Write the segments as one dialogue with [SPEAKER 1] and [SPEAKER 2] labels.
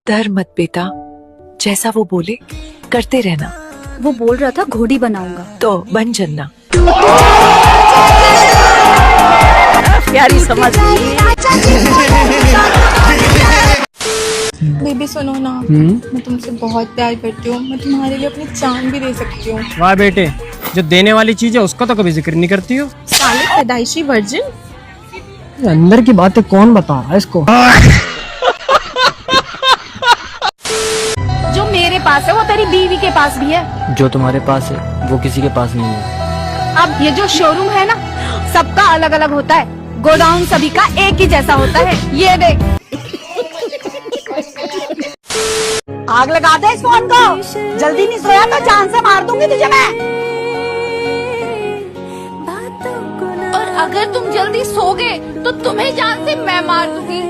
[SPEAKER 1] डर मत बेटा, जैसा वो बोले करते रहना।
[SPEAKER 2] वो बोल रहा था घोड़ी बनाऊंगा,
[SPEAKER 1] तो बन जन्ना।
[SPEAKER 2] प्यारी समझ
[SPEAKER 3] बेबी सुनो ना, मैं तुमसे बहुत प्यार करती हूँ। मैं तुम्हारे लिए अपनी जान भी दे सकती हूँ।
[SPEAKER 4] वाह बेटे, जो देने वाली चीज है उसका तो कभी जिक्र नहीं करती हो।
[SPEAKER 3] साले पैदाइशी वर्जिन।
[SPEAKER 4] अंदर की बातें कौन बता रहा है इसको?
[SPEAKER 2] जो मेरे पास है वो तेरी बीवी के पास भी है।
[SPEAKER 5] जो तुम्हारे पास है वो किसी के पास नहीं है।
[SPEAKER 2] अब ये जो शोरूम है ना, सबका अलग अलग होता है, गोडाउन सभी का एक ही जैसा होता है। ये देख, आग लगा दे इस फोन को। जल्दी नहीं सोया तो जान से मार दूंगी तुझे मैं।
[SPEAKER 3] और अगर तुम जल्दी सोगे तो तुम्हें जान से मैं मार दूंगी।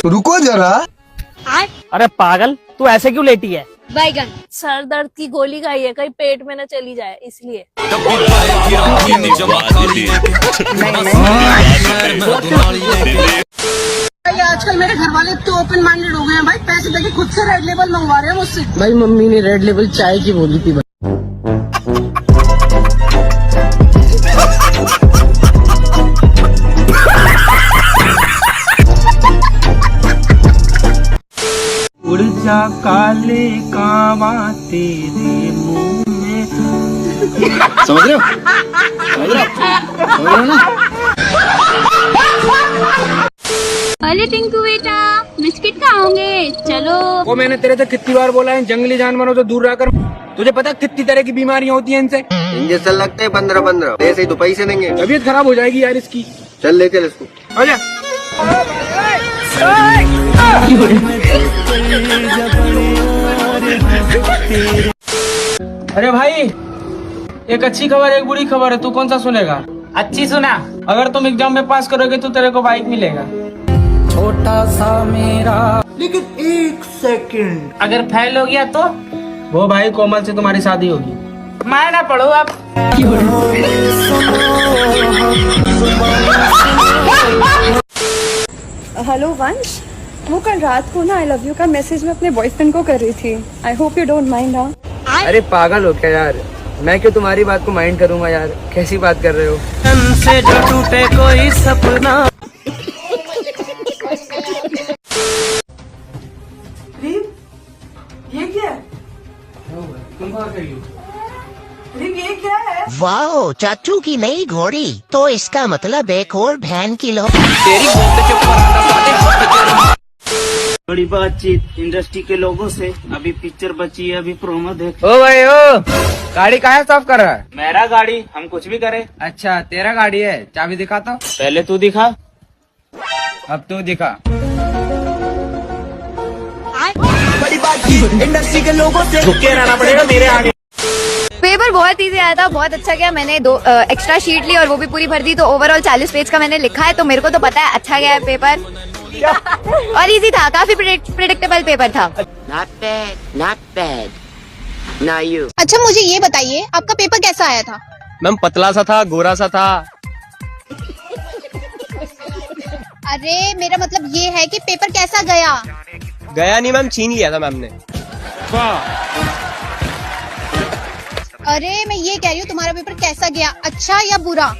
[SPEAKER 6] रुको जरा।
[SPEAKER 4] अरे पागल, तू ऐसे क्यों लेटी है?
[SPEAKER 3] बैगन सर दर्द की गोली खाई है, कहीं पेट में न चली जाए इसलिए।
[SPEAKER 7] आजकल मेरे घर वाले तो ओपन माइंडेड हो गए हैं भाई, पैसे देके खुद से रेड लेबल मंगवा रहे हैं मुझसे।
[SPEAKER 5] भाई मम्मी ने रेड लेबल चाय की बोली थी।
[SPEAKER 4] उड़ जा काले कावा तेरे मुंह में।
[SPEAKER 6] समझ रहे हो? समझ रहे हो ना?
[SPEAKER 3] अरे टिंकू बेटा, बिस्किट खाओगे? चलो।
[SPEAKER 4] वो मैंने तेरे से कितनी बार बोला है जंगली जानवरों से दूर रहकर। तुझे पता कितनी तरह की बीमारियां होती हैं इनसे?
[SPEAKER 6] इंजेक्शन लगते हैं 15-15, ऐसे ही तो पैसे देंगे।
[SPEAKER 4] तबीयत खराब हो जाएगी यार इसकी।
[SPEAKER 6] चल ले चल इसको।
[SPEAKER 4] आजा। अरे भाई, एक अच्छी खबर एक बुरी खबर है, तू कौन सा सुनेगा? अच्छी सुना। अगर तुम एग्जाम में पास करोगे तो तेरे को बाइक मिलेगा। छोटा सा मेरा। लेकिन 1 सेकंड, अगर फेल हो गया तो? वो भाई कोमल से तुम्हारी शादी होगी। मैं ना पढ़ू अब।
[SPEAKER 3] हेलो वंश, वो कल रात को ना आई लव यू का मैसेज मैं अपने बॉयफ्रेंड को कर रही थी। I hope you don't mind. हाँ,
[SPEAKER 4] अरे पागल हो क्या यार, मैं क्यों तुम्हारी बात को माइंड करूंगा यार, कैसी बात कर रहे हो? हमसे जो टूटे कोई सपना।
[SPEAKER 7] ये क्या है?
[SPEAKER 4] तुम कहाँ गई हो?
[SPEAKER 7] ये क्या है?
[SPEAKER 8] वाओ, चाचू की नई घोड़ी। तो इसका मतलब एक और बहन की लो।
[SPEAKER 9] बड़ी बातचीत इंडस्ट्री के लोगों से। अभी पिक्चर बची है, अभी प्रोमो देख।
[SPEAKER 4] ओ भाई ओ, गाड़ी कहाँ साफ कर रहा है?
[SPEAKER 9] मेरा गाड़ी, हम कुछ भी करे।
[SPEAKER 4] अच्छा तेरा गाड़ी है, चाबी दिखा तो।
[SPEAKER 9] पहले तू दिखा।
[SPEAKER 4] अब तू दिखा।
[SPEAKER 7] बड़ी बातचीत इंडस्ट्री के लोगों से।
[SPEAKER 9] झुके रहना पड़ेगा मेरे आगे।
[SPEAKER 2] पेपर बहुत इजी आया था, बहुत अच्छा गया। मैंने 2 एक्स्ट्रा शीट ली और वो भी पूरी भर दी, तो ओवरऑल 40 पेज का मैंने लिखा है। तो मेरे को तो पता है अच्छा गया है पेपर। और इजी था, काफी प्रेडिक्टेबल पेपर था।
[SPEAKER 8] Not bad, not bad. Now you.
[SPEAKER 3] अच्छा मुझे ये बताइए, आपका पेपर कैसा आया था?
[SPEAKER 4] मैम पतला सा था, गोरा सा था।
[SPEAKER 3] अरे मेरा मतलब ये है कि पेपर कैसा गया?
[SPEAKER 4] गया नहीं मैम, छीन लिया था मैम ने।
[SPEAKER 3] अरे मैं ये कह रही हूँ तुम्हारा पेपर कैसा गया, अच्छा या बुरा?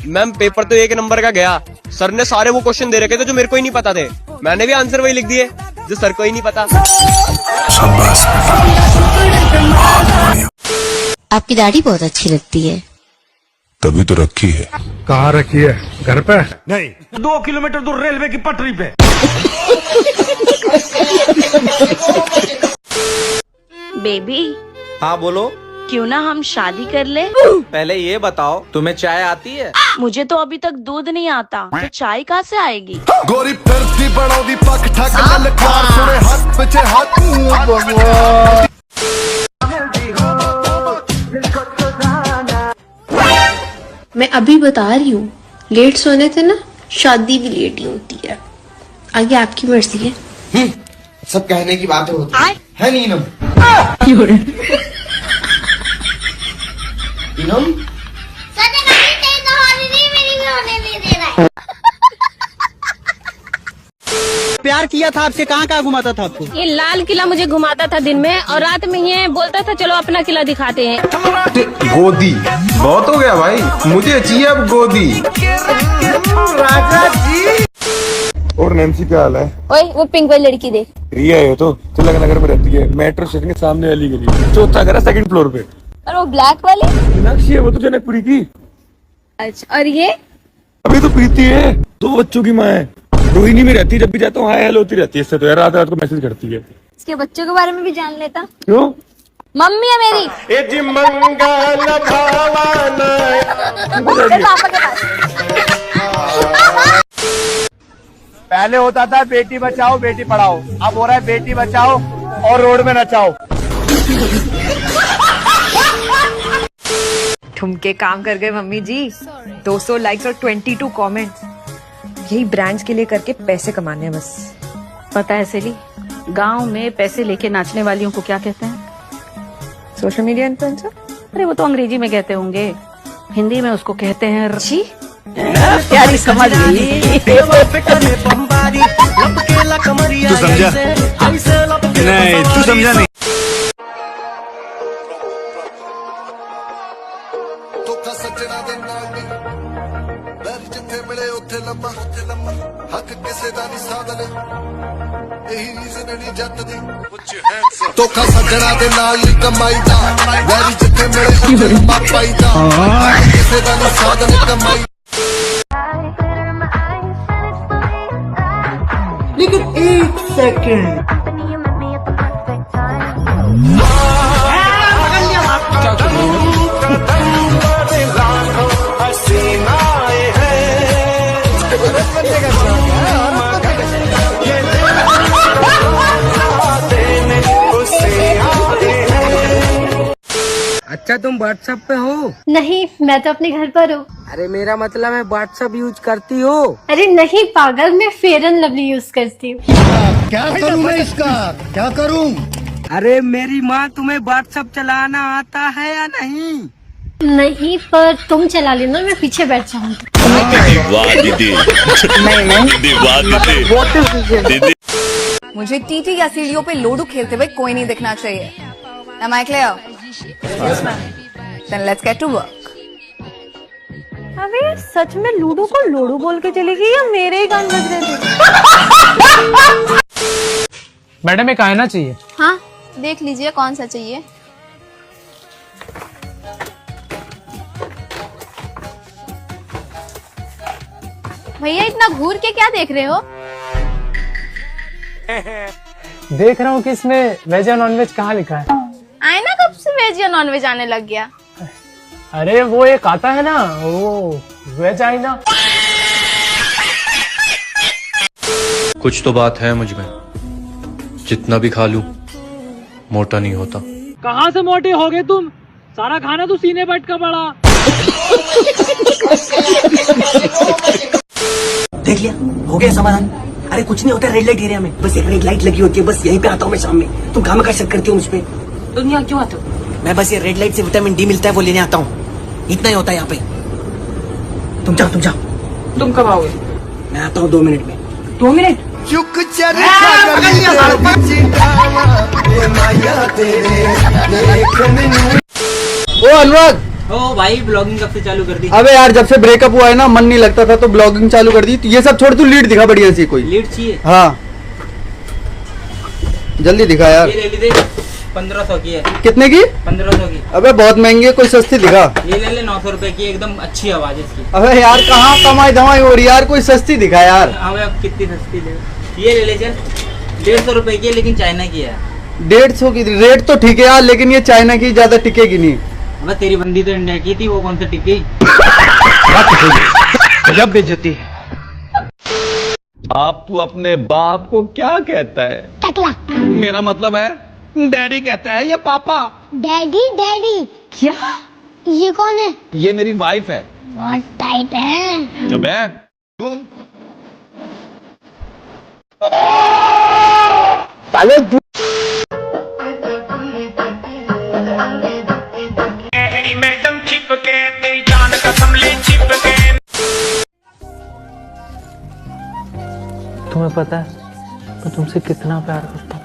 [SPEAKER 4] मैम पेपर तो 1 नंबर का गया। सर ने सारे वो क्वेश्चन दे रखे थे जो मेरे को ही नहीं पता थे, मैंने भी आंसर वही लिख दिए जो सर को ही नहीं पता।
[SPEAKER 8] आपकी दाढ़ी बहुत अच्छी लगती है।
[SPEAKER 6] तभी तो रखी है।
[SPEAKER 10] कहाँ रखी है? घर पे?
[SPEAKER 6] नहीं,
[SPEAKER 9] 2 किलोमीटर दूर रेलवे की पटरी पे।
[SPEAKER 2] बेबी,
[SPEAKER 9] हाँ बोलो।
[SPEAKER 2] क्यों ना हम शादी कर ले?
[SPEAKER 9] पहले ये बताओ, तुम्हें चाय आती है?
[SPEAKER 2] मुझे तो अभी तक दूध नहीं आता, तो चाय कहाँ से आएगी?
[SPEAKER 6] गोरी फिरती बनाओ पक ठक ललकार सुने हाथ पीछे हाथ।
[SPEAKER 3] मैं अभी बता रही हूँ, लेट सोने से ना शादी भी लेट ही होती है। आगे आपकी मर्जी है।
[SPEAKER 6] सब कहने की बातें होती है नीलम। नीलम
[SPEAKER 5] प्यार किया था आपसे, कहाँ कहाँ घुमाता था आपको?
[SPEAKER 7] ये लाल किला मुझे घुमाता था दिन में, और रात में ये बोलता था चलो अपना किला दिखाते हैं।
[SPEAKER 6] गोदी बहुत हो गया भाई, मुझे चाहिए अब गोदी। राजा जी। और नैन्सी क्या हाल है?
[SPEAKER 7] ओए वो पिंक वाली लड़की देख।
[SPEAKER 6] रिया है तो तिलक नगर में रहती है, मेट्रो स्टेशन के सामने वाली गली, चौथा घर है, सेकंड फ्लोर पे।
[SPEAKER 7] और वो ब्लैक वाली
[SPEAKER 6] मीनाक्षी है, वो तो जनकपुरी की।
[SPEAKER 7] अच्छा, और ये
[SPEAKER 6] अभी तो प्रीति है, 2 बच्चों की माँ है, रोहिणी में रहती है, जब भी जाता हूँ हाय हेलो होती रहती है। इससे तो यार रात रात को मैसेज करती है।
[SPEAKER 7] इसके बच्चों के बारे में भी जान लेता।
[SPEAKER 6] क्यों?
[SPEAKER 7] मम्मी है मेरी। पापा के पास।
[SPEAKER 4] पहले होता था बेटी बचाओ बेटी पढ़ाओ, अब हो रहा है बेटी बचाओ और रोड में नचाओ।
[SPEAKER 1] ठुमके काम कर गए मम्मी जी। 200 लाइक्स और 22 कमेंट्स। यही ब्रांड्स के लिए करके पैसे कमाने हैं बस।
[SPEAKER 11] पता है सेली, गांव में पैसे लेके नाचने वालियों को क्या कहते हैं?
[SPEAKER 1] Social media influencer.
[SPEAKER 11] अरे वो तो अंग्रेजी में कहते होंगे, हिंदी में उसको कहते हैं
[SPEAKER 1] जी।
[SPEAKER 11] प्यारी समझ गई।
[SPEAKER 6] तू समझा नहीं, तू समझा नहीं। धोखा सज्जਣਾ ਦੇ ਨਾਲ ਨਹੀਂ, ਵੈਰ ਜਿੱਥੇ ਮਿਲੇ ਉੱਥੇ ਲੰਮਾ ਹੱਕ ਕਿਸੇ ਦਾ ਨਹੀਂ ਸਾਧਨ, ਇਹੀ ਰੀਜ਼ਨ ਨਹੀਂ ਜੱਟ ਦੀ। ਧੋਖਾ ਸੱਜਣਾ ਦੇ ਨਾਲ ਨਹੀਂ ਕਮਾਈ ਦਾ, ਵੈਰ ਜਿੱਥੇ ਮਿਲੇ ਉੱਥੇ ਲੰਮਾ ਪਾਈਦਾ, ਹੱਕ ਕਿਸੇ ਦਾ ਨਹੀਂ ਸਾਧਨ ਕਮਾਈ।
[SPEAKER 5] लेकिन 1 सेकंड,
[SPEAKER 4] अच्छा तुम व्हाट्सएप पे हो?
[SPEAKER 3] नहीं, मैं तो अपने घर पर हूँ।
[SPEAKER 4] अरे मेरा मतलब है व्हाट्सएप यूज करती हो?
[SPEAKER 3] अरे नहीं पागल, मैं फेयर एंड लवली यूज करती हूँ।
[SPEAKER 5] क्या करूँ मैं इसका, क्या करूँ?
[SPEAKER 4] अरे मेरी माँ, तुम्हें व्हाट्सएप चलाना आता है या नहीं?
[SPEAKER 3] नहीं, पर तुम चला लेना, मैं पीछे बैठ जाऊंगी।
[SPEAKER 2] मुझे टीटी या सीढ़ियों पे लोडू खेलते हुए कोई नहीं दिखना चाहिए। Am I clear? Yes, ma'am. Then let's get to work.
[SPEAKER 3] अबे सच में लूडो को लोडू बोल के चलेगी या मेरे ही कान बज रहे थे?
[SPEAKER 4] मैडम एक आईना चाहिए।
[SPEAKER 2] हाँ, देख लीजिए कौन सा चाहिए। भैया इतना घूर के क्या देख रहे हो?
[SPEAKER 4] देख रहा हूँ कि इसमें वेज या नॉन वेज कहाँ लिखा है।
[SPEAKER 2] आईना कब से वेज या नॉन वेज आने लग गया?
[SPEAKER 4] अरे वो एक आता है ना, वो वेज आईना।
[SPEAKER 10] कुछ तो बात है मुझ में, जितना भी खा लूं मोटा नहीं होता।
[SPEAKER 4] कहाँ से मोटे हो गए तुम? सारा खाना तो सीने बैठ का पड़ा।
[SPEAKER 5] देख लिया, हो गया समाधान। अरे कुछ नहीं होता रेड लाइट एरिया में, बस एक रेड लाइट लगी होती है, बस यहीं पे आता हूँ मैं शाम में। तुम काम का शक करती हो मुझ पे?
[SPEAKER 11] तुम यहाँ क्यों आते हो?
[SPEAKER 5] मैं बस ये रेड लाइट से विटामिन डी मिलता है वो लेने आता हूँ, इतना ही होता है यहाँ पे। तुम जाओ, तुम जाओ।
[SPEAKER 11] तुम कब आओगे?
[SPEAKER 5] मैं आता हूँ 2 मिनट में।
[SPEAKER 11] 2 मिनट?
[SPEAKER 6] चुक
[SPEAKER 4] ओ अनुराग,
[SPEAKER 9] ओ भाई ब्लॉगिंग कब से चालू कर दी?
[SPEAKER 5] अबे यार जब से ब्रेकअप हुआ है ना, मन नहीं लगता था तो ब्लॉगिंग चालू कर दी। ये सब छोड़, तू लीड दिखा बढ़िया सी कोई।
[SPEAKER 9] लीड चाहिए?
[SPEAKER 5] हाँ जल्दी दिखा यार।
[SPEAKER 9] ये ले लीजिए, 1500 की है।
[SPEAKER 5] कितने की?
[SPEAKER 9] 1500 की।
[SPEAKER 5] अबे बहुत महंगी है, कोई सस्ती दिखा।
[SPEAKER 9] ये ले ले 900 रुपए की, एकदम अच्छी आवाज है इसकी।
[SPEAKER 5] अबे यार कहाँ कमाई धमाई हो रही यार, कोई सस्ती दिखा यार।
[SPEAKER 9] हमें अब कितनी सस्ती ले? ये ले ले चल, 150 रुपए की है, लेकिन चाइना की है।
[SPEAKER 5] 150 की रेट तो ठीक है यार, लेकिन ये चाइना की ज्यादा टिकेगी नहीं।
[SPEAKER 9] अब तेरी बंदी तो इंडिया की थी, वो कौन सा टिकी?
[SPEAKER 10] गजब बेइज्जती है। आप अपने बाप को क्या कहता है?
[SPEAKER 7] टकला।
[SPEAKER 10] मेरा मतलब है डैडी कहता है या पापा?
[SPEAKER 7] Daddy daddy.
[SPEAKER 11] क्या?
[SPEAKER 7] ये कौन है?
[SPEAKER 4] ये मेरी वाइफ है।
[SPEAKER 7] बहुत टाइट है।
[SPEAKER 4] जब है मैडम चिपके मेरी जान कसम ले चिपके।
[SPEAKER 12] तुम्हें पता है मैं तुमसे कितना प्यार करता हूँ।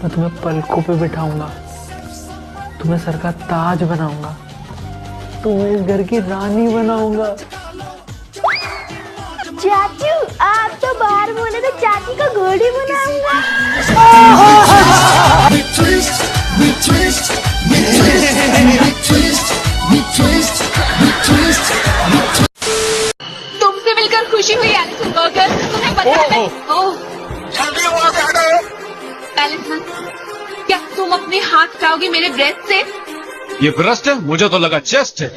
[SPEAKER 12] मैं तुम्हें पलकों पे बिठाऊंगा, तुम्हें सर का ताज बनाऊंगा, तुम्हें इस घर की रानी बनाऊंगा।
[SPEAKER 3] चाचू आप तो बाहर बोले तो चाची का घोड़ी बनाऊंगा।
[SPEAKER 2] तुमसे मिलकर खुशी हुई एलिसन बर्गर। तुम्हें पता है? एलिसन, क्या तुम अपने हाथ खाओगे मेरे ब्रेस्ट से?
[SPEAKER 10] ये ब्रेस्ट है, मुझे तो लगा चेस्ट है।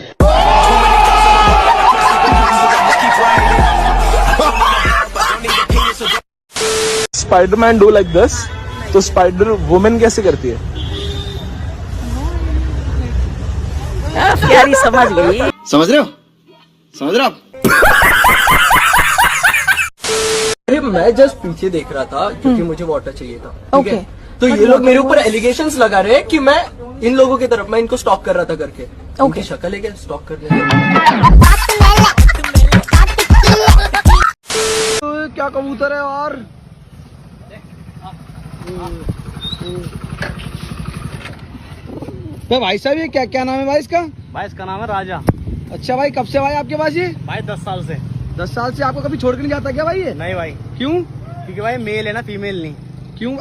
[SPEAKER 4] स्पाइडरमैन डू लाइक दिस, तो स्पाइडर वुमेन कैसे करती है?
[SPEAKER 11] प्यारी समझ गई।
[SPEAKER 5] समझ रहे हो? समझ रहे हो आप?
[SPEAKER 12] अरे मैं जस्ट पीछे देख रहा था क्योंकि मुझे वाटर चाहिए था। ठीक है? तो ये लोग मेरे ऊपर एलिगेशंस लगा रहे हैं कि मैं इन लोगों की तरफ, मैं इनको स्टॉक कर रहा था करके। उनकी शक्ल है क्या स्टॉक करने की? क्या कबूतर है यार।
[SPEAKER 4] भाई साहब ये क्या क्या नाम है भाई इसका?
[SPEAKER 9] भाई इसका नाम है राजा।
[SPEAKER 4] अच्छा भाई, कब से भाई आपके पास ये?
[SPEAKER 9] भाई 10 साल से।
[SPEAKER 4] 10 साल से आपको कभी छोड़ के नहीं जाता क्या भाई ये?
[SPEAKER 9] नहीं भाई।
[SPEAKER 4] क्यों?
[SPEAKER 9] क्योंकि भाई मेल है ना, फीमेल नहीं।
[SPEAKER 4] क्यों?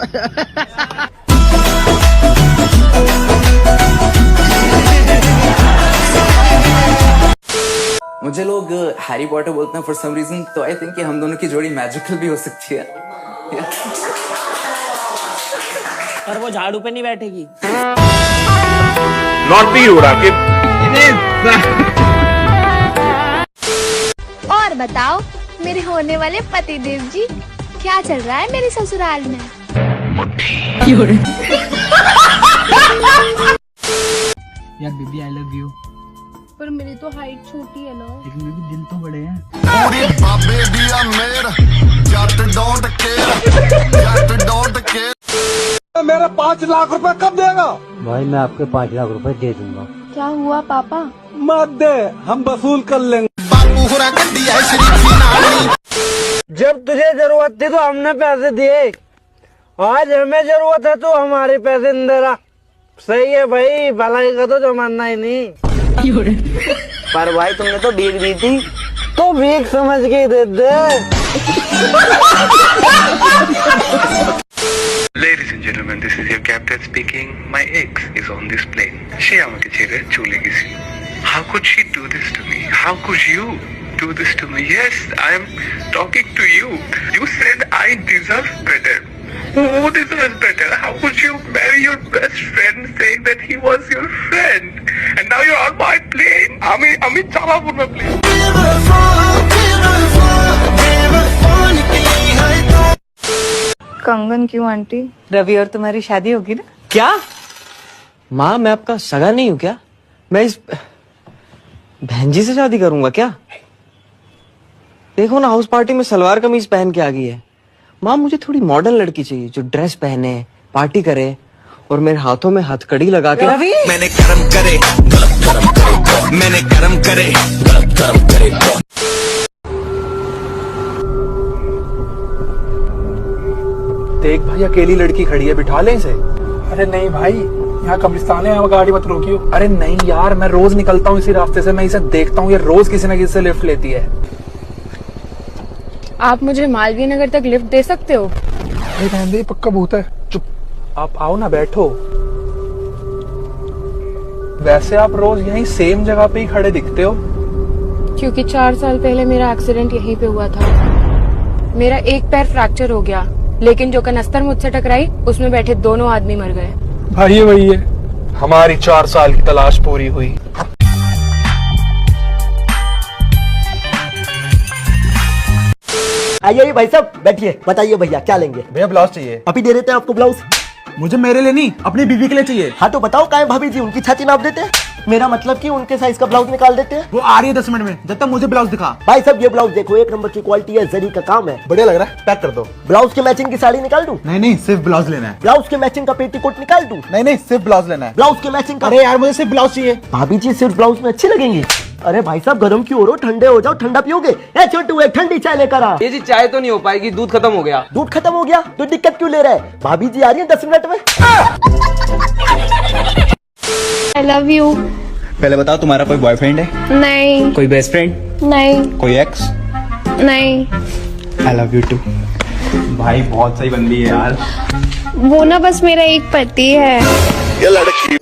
[SPEAKER 12] मुझे लोग हैरी पॉटर बोलते हैं फॉर सम रीजन, तो आई थिंक कि हम दोनों की जोड़ी मैजिकल भी हो सकती है।
[SPEAKER 9] पर वो झाड़ू पे नहीं बैठेगी।
[SPEAKER 10] नॉटी उड़ा के।
[SPEAKER 3] और बताओ मेरे होने वाले पतिदेव जी, क्या चल रहा है मेरे ससुराल में?
[SPEAKER 4] यार बेबी आई लव यू।
[SPEAKER 3] पर मेरी तो हाइट छोटी है ना।
[SPEAKER 4] लेकिन बेबी दिल तो बड़े हैं।
[SPEAKER 6] पूरी बाबे दिया मेर Jatt don't care, Jatt don't care.
[SPEAKER 4] मेरा 5 लाख रुपए कब देगा?
[SPEAKER 12] भाई मैं आपके 5 लाख रुपए दे दूंगा।
[SPEAKER 3] क्या हुआ पापा?
[SPEAKER 4] मत दे, हम वसूल कर लेंगे।
[SPEAKER 6] बाबू हुरा गड्डी है शरीफी नाली।
[SPEAKER 12] जब तुझे जरूरत थी तो हमने पैसे दिए, आज हमें जरूरत है तो हमारे पैसे नहीं दे रहा। सही है भाई, भलाई का तो जमाना ही नहीं। पर भाई तुमने तो भीख दी थी, तो भीख समझ के दे दे।
[SPEAKER 6] Ladies and gentlemen, this is your captain speaking. My ex is on this plane. She আমাকে ছেড়ে চলে গেছে। How could she do this to me? How could you do this to me? Yes, I am talking to you. You said I deserve better. Who deserves better? How could you marry your best friend saying that he was your friend? And now you're on my plane. আমি চালাবো না plane.
[SPEAKER 1] कंगन क्यों aunty? Ravi और तुम्हारी शादी होगी ना?
[SPEAKER 12] क्या माँ, मैं आपका सगा नहीं हूँ क्या? मैं इस बहन जी से शादी करूंगा क्या? देखो ना, हाउस पार्टी में सलवार कमीज पहन के आ गई है। माँ मुझे थोड़ी मॉडर्न लड़की चाहिए जो ड्रेस पहने, पार्टी करे और मेरे हाथों में हथकड़ी लगा के।
[SPEAKER 1] रवि,
[SPEAKER 5] मैंने कर्म करे गलत कर्म करे, मैंने कर्म करे गलत कर्म करे।
[SPEAKER 4] देख भाई, अकेली लड़की खड़ी है, बिठा ले इसे। अरे नहीं भाई, यहाँ कब्रिस्तान है, यहाँ गाड़ी मत रोकियो। अरे नहीं यार, मैं रोज निकलता हूँ इसी रास्ते से, मैं इसे देखता हूँ, ये रोज किसी न किसी से लिफ्ट लेती है।
[SPEAKER 3] आप मुझे मालवीय नगर तक लिफ्ट दे सकते हो?
[SPEAKER 4] अरे रहने दे, पक्का भूत है। चुप, आप आओ ना, बैठो। वैसे आप रोज यहीं सेम जगह पे ही खड़े दिखते हो।
[SPEAKER 3] क्योंकि 4 साल पहले मेरा एक्सीडेंट यहीं पे हुआ था। मेरा एक पैर फ्रैक्चर हो गया, लेकिन जो कनस्तर मुझसे टकराई उसमें बैठे दोनों आदमी मर गए।
[SPEAKER 4] भाई वही है, हमारी 4 साल की तलाश पूरी हुई।
[SPEAKER 5] आइए भाई साहब बैठिए, बताइए भैया क्या लेंगे?
[SPEAKER 10] भैया ब्लाउज चाहिए।
[SPEAKER 5] अभी दे देते हैं आपको ब्लाउज।
[SPEAKER 12] मुझे मेरे लिए नहीं, अपनी बीवी के लिए चाहिए।
[SPEAKER 5] हाँ तो बताओ काहे भाभी जी उनकी छाती नाप देते हैं? मेरा मतलब कि उनके साइज का ब्लाउज निकाल देते हैं।
[SPEAKER 12] वो आ रही है 10 मिनट में, जब तक मुझे ब्लाउज दिखा।
[SPEAKER 5] भाई साहब ये ब्लाउज देखो, 1 नंबर की क्वालिटी है, जरी का काम है,
[SPEAKER 12] बढ़िया लग रहा है, पैक कर दो।
[SPEAKER 5] ब्लाउज के मैचिंग की साड़ी निकाल दूं?
[SPEAKER 12] नहीं नहीं, सिर्फ ब्लाउज लेना है।
[SPEAKER 5] ब्लाउज के मैचिंग का पेटीकोट निकाल दूं?
[SPEAKER 12] नहीं नहीं, सिर्फ ब्लाउज लेना है।
[SPEAKER 5] ब्लाउज के मैचिंग का,
[SPEAKER 12] अरे यार मुझे सिर्फ ब्लाउज चाहिए।
[SPEAKER 5] भाभी जी सिर्फ ब्लाउज में अच्छी लगेंगी। अरे भाई साहब गरम क्यों हो रहे हो, ठंडे हो जाओ, ठंडा पियोगे? ए छोटू एक ठंडी चाय लेकर आ।
[SPEAKER 4] ये जी चाय तो नहीं हो पाएगी, दूध खत्म हो गया।
[SPEAKER 5] दूध खत्म हो गया तो दिक्कत क्यों ले रहा है? भाभी जी आ रही है 10 मिनट में।
[SPEAKER 3] आई लव यू।
[SPEAKER 13] पहले बताओ तुम्हारा कोई बॉयफ्रेंड है?
[SPEAKER 3] नहीं।
[SPEAKER 13] कोई बेस्ट फ्रेंड?
[SPEAKER 3] नहीं।
[SPEAKER 13] कोई एक्स?
[SPEAKER 3] नहीं।
[SPEAKER 13] I love you too. भाई बहुत सही बंदी है यार।
[SPEAKER 3] वो ना बस मेरा एक पति है।
[SPEAKER 6] ये लड़की